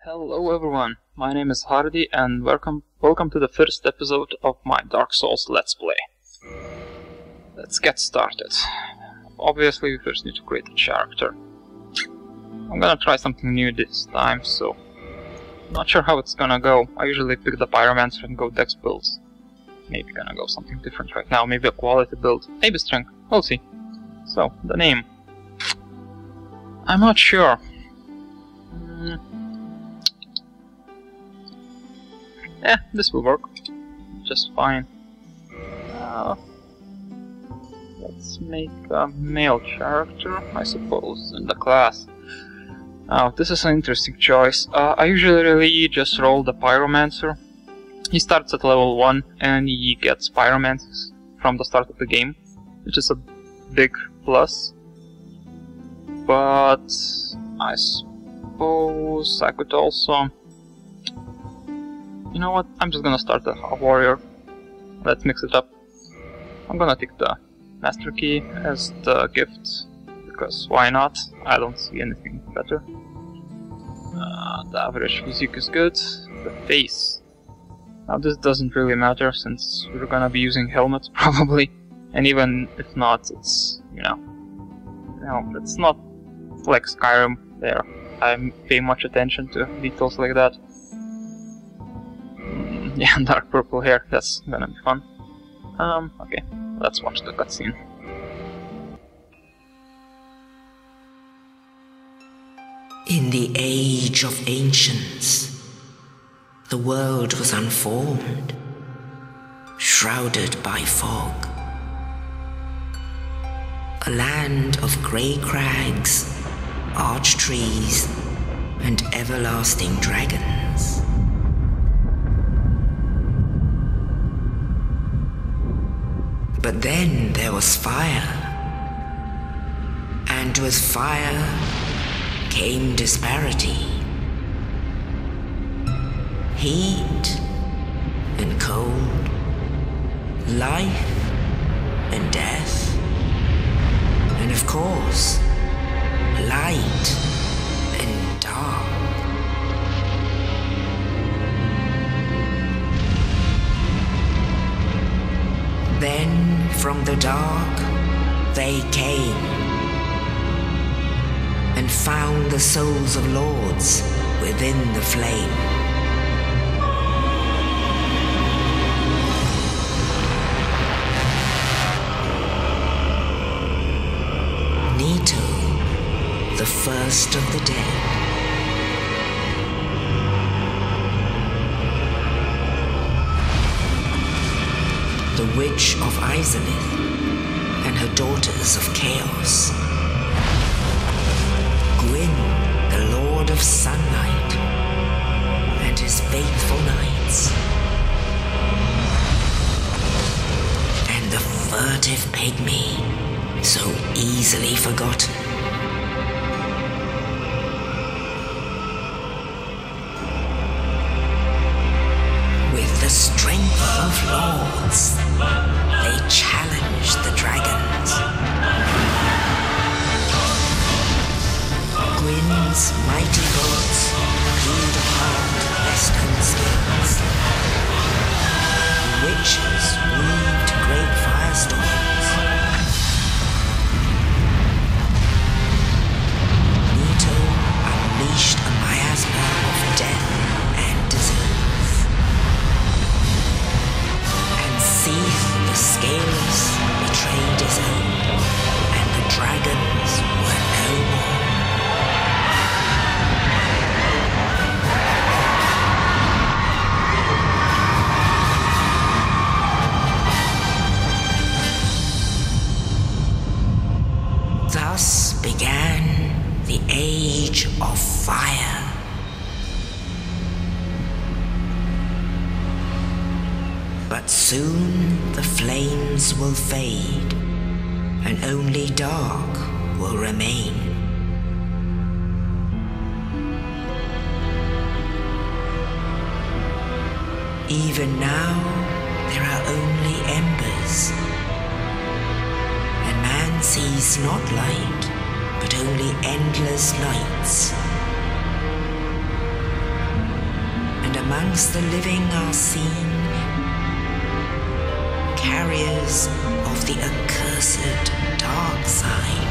Hello everyone, my name is Hardy and welcome to the first episode of my Dark Souls Let's Play. Let's get started. Obviously we first need to create a character. I'm gonna try something new this time, so not sure how it's gonna go. I usually pick the Pyromancer and go dex builds. Maybe gonna go something different right now, maybe a quality build, maybe strength, we'll see. So, the name. I'm not sure. Yeah, this will work just fine. Let's make a male character, I suppose, in the class. This is an interesting choice. I usually just roll the Pyromancer. He starts at level 1 and he gets Pyromancies from the start of the game, which is a big plus. But I suppose I could also... You know what, I'm just gonna start a warrior. Let's mix it up. I'm gonna take the Master Key as the gift, because why not? I don't see anything better. The average physique is good. The face. Now this doesn't really matter since we're gonna be using helmets probably. And even if not, it's, you know, it's not like Skyrim there. I pay much attention to details like that. Yeah, dark purple hair, that's gonna be fun. Okay, let's watch the cutscene. In the age of ancients, the world was unformed, shrouded by fog. A land of grey crags, arch trees, and everlasting dragons. But then there was fire, and with fire came disparity. Heat and cold, life and death, and of course, light and dark. Then from the dark they came and found the souls of lords within the flame. Nito, the first of the dead. The Witch of Izalith and her daughters of Chaos. Gwyn, the Lord of Sunlight, and his faithful knights. And the furtive pygmy, so easily forgotten. With the strength of lords, they challenged the dragons. Gwyn's mighty bolts peeled apart their stone skills. Witches weaved great firestorms. Nito unleashed a miasma of death and disease. And Seath the Scales betrayed his own, and the dragons were no more. Thus began the Age of Fire. But soon the flames will fade, and only dark will remain. Even now, there are only embers, and man sees not light, but only endless nights. amongst the living are seen carriers of the accursed dark sign.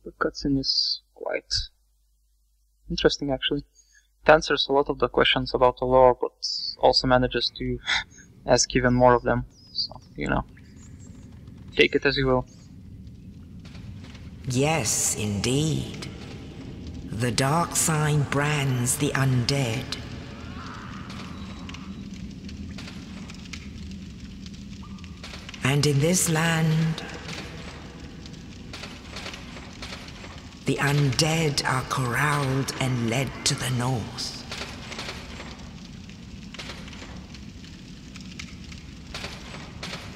The cutscene is quite interesting, actually. It answers a lot of the questions about the lore, but also manages to ask even more of them. So, you know, take it as you will. Yes, indeed. The dark sign brands the undead. And in this land, the undead are corralled and led to the north.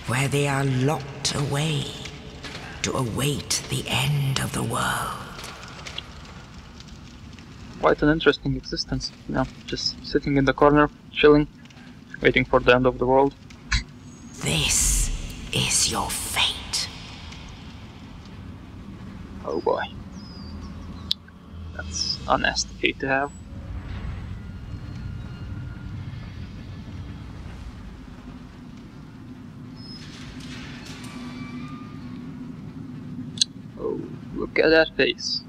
Where they are locked away to await the end of the world. Quite an interesting existence, you know, just sitting in the corner, chilling, waiting for the end of the world. This is your fate. Oh boy. That's a nasty fate to have. Oh, look at that face.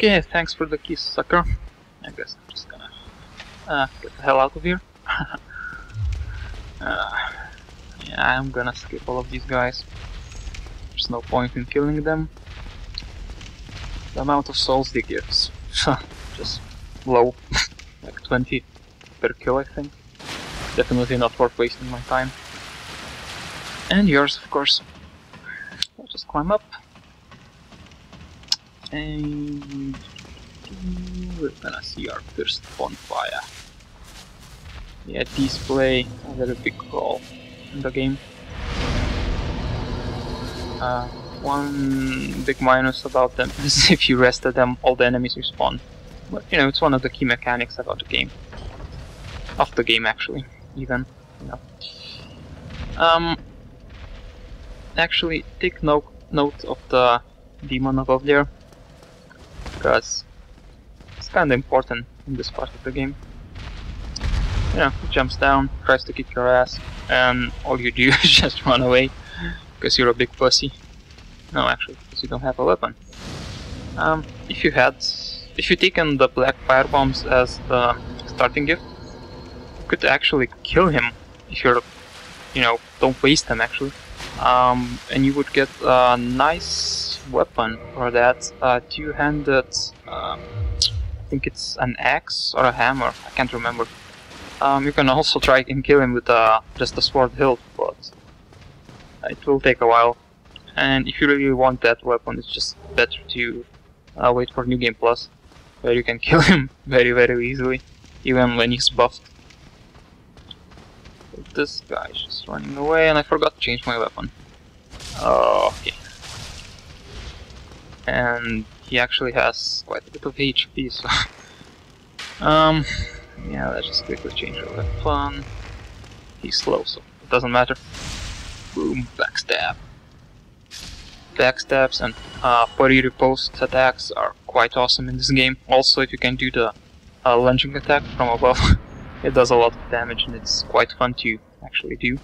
Okay, thanks for the keys, sucker. I guess I'm just gonna get the hell out of here. Yeah, I'm gonna skip all of these guys. There's no point in killing them. The amount of souls they give is just low, like 20 per kill, I think. Definitely not worth wasting my time. And yours, of course. I'll just climb up. And we're gonna see our first bonfire. Yeah, these play a very big role in the game. One big minus about them is if you rest at them, all the enemies respawn. But you know, it's one of the key mechanics about the game. Of the game, actually, even. You know. Actually, take note of the demon above there, because it's kinda important in this part of the game. You know, he jumps down, tries to kick your ass, and all you do is just run away, because you're a big pussy. No, actually, because you don't have a weapon. If you'd taken the black fire bombs as the starting gift, you could actually kill him if you're, you know, don't waste them actually. And you would get a nice weapon for that, two-handed, I think it's an axe or a hammer, I can't remember. You can also try and kill him with just a sword hilt, but it will take a while. And if you really want that weapon, it's just better to wait for New Game Plus, where you can kill him very, very easily, even when he's buffed. This guy's just running away, and I forgot to change my weapon. Okay. And he actually has quite a bit of HP, so... yeah, let's just quickly change our weapon. He's slow, so it doesn't matter. Boom, backstab. Backstabs and parry riposte attacks are quite awesome in this game. Also, if you can do the lunging attack from above, it does a lot of damage and it's quite fun to actually do.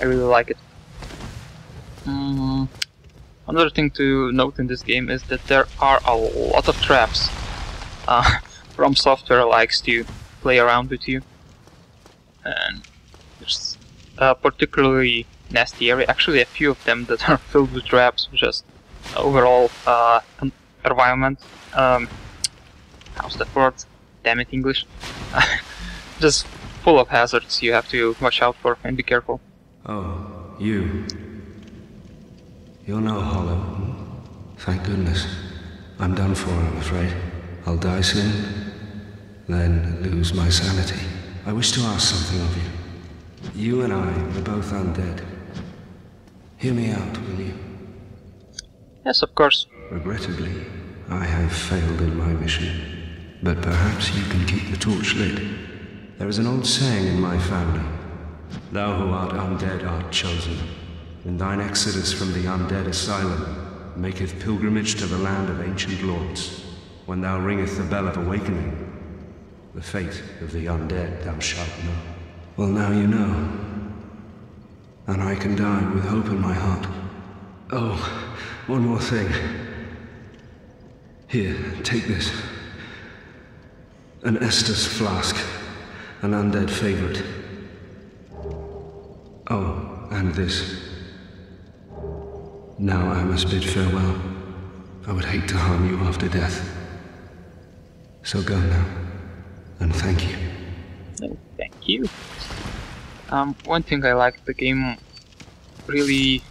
I really like it. Another thing to note in this game is that there are a lot of traps. From Software likes to play around with you, and there's a particularly nasty area, actually a few of them that are filled with traps, just overall environment, how's that word? Damn it, English. Just full of hazards you have to watch out for and be careful. Oh, you. You're no hollow. Thank goodness. I'm done for, I'm afraid. I'll die soon. then lose my sanity. I wish to ask something of you. You and I are both undead. Hear me out, will you? Yes, of course. Regrettably, I have failed in my mission, but perhaps you can keep the torch lit. There is an old saying in my family: thou who art undead art chosen, and thine exodus from the undead asylum maketh pilgrimage to the land of ancient lords. When thou ringeth the bell of awakening, the fate of the undead thou shalt know. Well, now you know, and I can die with hope in my heart. Oh, one more thing. Here, take this. An Estus flask, an undead favorite. Oh, and this. Now I must bid farewell. I would hate to harm you after death. So go now, and thank you. No, thank you. One thing I like, the game really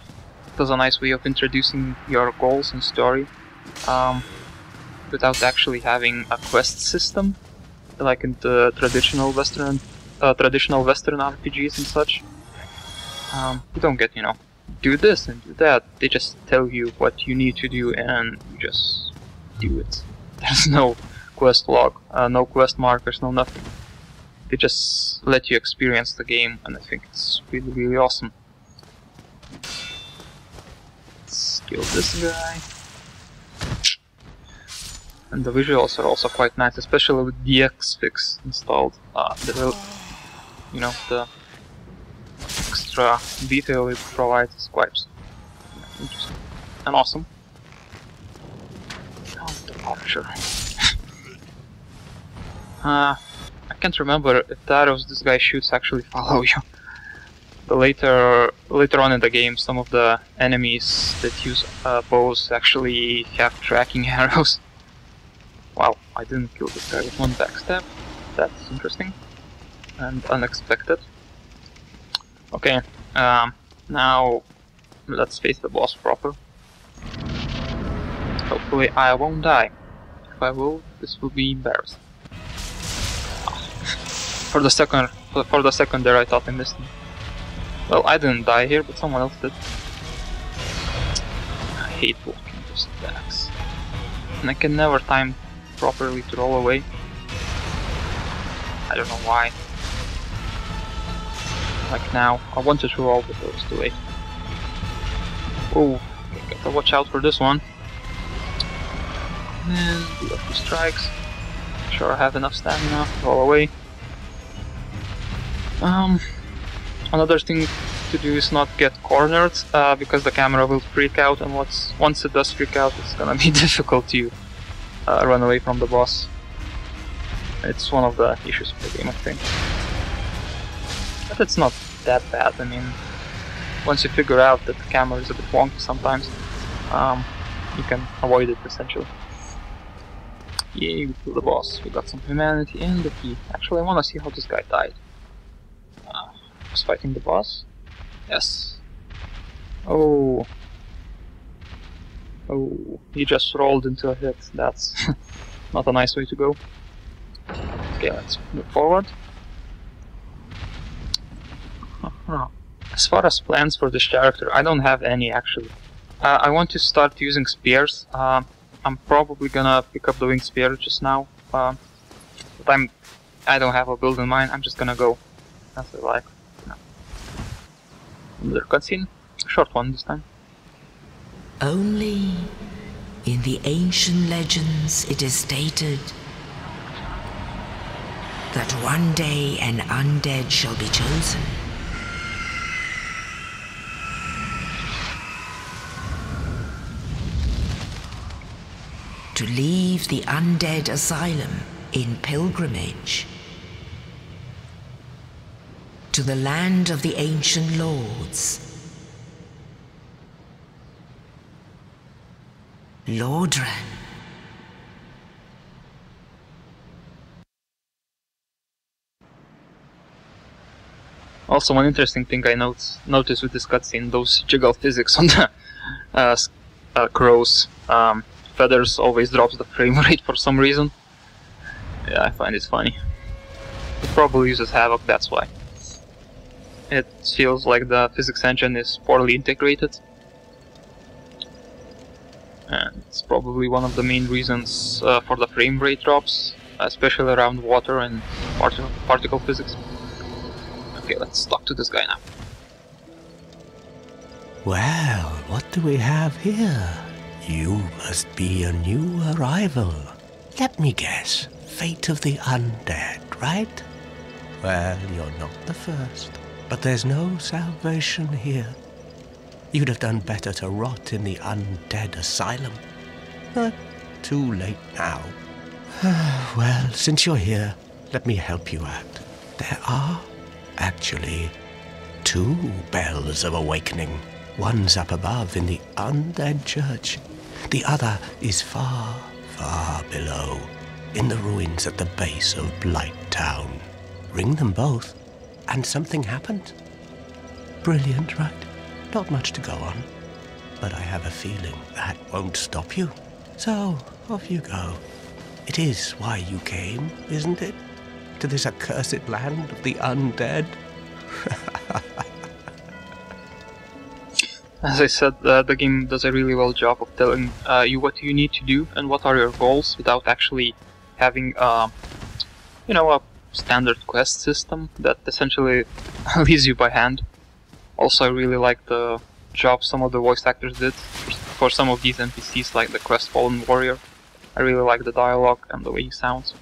does a nice way of introducing your goals and story, without actually having a quest system, like in the traditional Western RPGs and such. You don't get, do this and do that. They just tell you what you need to do and you just do it. There's no quest log, no quest markers, no nothing. They just let you experience the game, and I think it's really, really awesome. Let's kill this guy. And the visuals are also quite nice, especially with the X-Fix installed. The extra detail it provides is quite interesting and awesome. Oh, the archer. I can't remember if the arrows this guy shoots actually follow you. But later on in the game, some of the enemies that use bows actually have tracking arrows. Wow, I didn't kill this guy with one backstab. That's interesting and unexpected. Okay, now let's face the boss proper. Hopefully I won't die. If I will, this will be embarrassing. For the second there I thought I missed him. Well, I didn't die here, but someone else did. I hate blocking those attacks. And I can never time properly to roll away. I don't know why. Like now, I wanted to roll, but it was too late. Oh, gotta watch out for this one. And do a few strikes. Sure I have enough stamina to roll away. Another thing to do is not get cornered, because the camera will freak out, and once it does freak out, it's gonna be difficult to run away from the boss. It's one of the issues of the game, I think. But it's not that bad. I mean, once you figure out that the camera is a bit wonky sometimes, you can avoid it essentially. Yay, we killed the boss. We got some humanity and the key. Actually, I wanna see how this guy died. Was fighting the boss? Yes. Oh. Oh, he just rolled into a hit. That's not a nice way to go. Okay, let's move forward. As far as plans for this character, I don't have any actually. I want to start using spears. I'm probably gonna pick up the winged spear just now. But I don't have a build in mind. I'm just gonna go as I like. Another cutscene, a short one this time. Only in the ancient legends it is stated that one day an undead shall be chosen. To leave the undead asylum in pilgrimage to the land of the ancient lords. Lordran. Also, one interesting thing I noticed with this cutscene, those jiggle physics on the crow's feathers always drops the frame rate for some reason. Yeah, I find it funny. It probably uses Havoc, that's why. It feels like the physics engine is poorly integrated. And it's probably one of the main reasons for the frame rate drops, especially around water and particle physics. Okay, let's talk to this guy now. Well, what do we have here? You must be a new arrival. Let me guess, fate of the undead, right? Well, you're not the first, but there's no salvation here. You'd have done better to rot in the undead asylum. But too late now. Well, since you're here, let me help you out. There are, actually, 2 bells of awakening. One's up above in the undead church. The other is far, far below, in the ruins at the base of Blight Town. Ring them both, and something happened. Brilliant, right? Not much to go on, but I have a feeling that won't stop you. So, off you go. It is why you came, isn't it? To this accursed land of the undead? As I said, the game does a really well job of telling you what you need to do and what are your goals without actually having, you know, a standard quest system that essentially leads you by hand. Also, I really like the job some of the voice actors did for some of these NPCs, like the crestfallen warrior. I really like the dialogue and the way he sounds.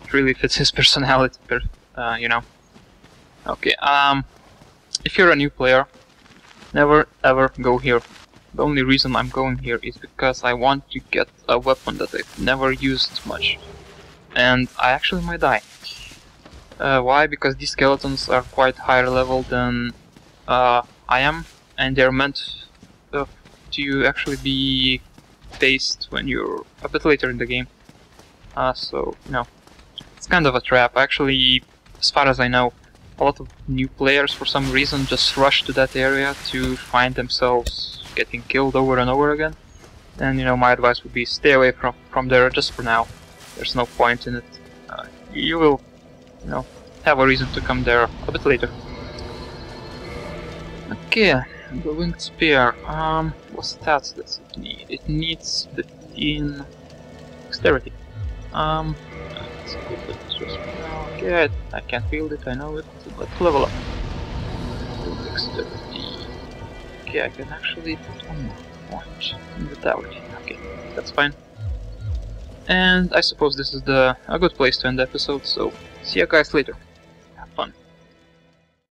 It really fits his personality, you know. Okay, if you're a new player, never ever go here. The only reason I'm going here is because I want to get a weapon that I've never used much. And I actually might die. Why? Because these skeletons are quite higher level than I am, and they're meant to actually be faced when you're a bit later in the game. So, you know, it's kind of a trap. Actually, as far as I know, a lot of new players for some reason just rush to that area to find themselves getting killed over and over again. And, you know, my advice would be stay away from there just for now. There's no point in it. You will, you know, have a reason to come there a bit later. Okay, the winged spear. What stats does it need? It needs 15 dexterity. Let's equip it just now. Okay, I can't field it, I know it. Let's level up. Dexterity. Okay, I can actually put one more point in the tower. Okay, that's fine. And I suppose this is a good place to end the episode, so see you guys later.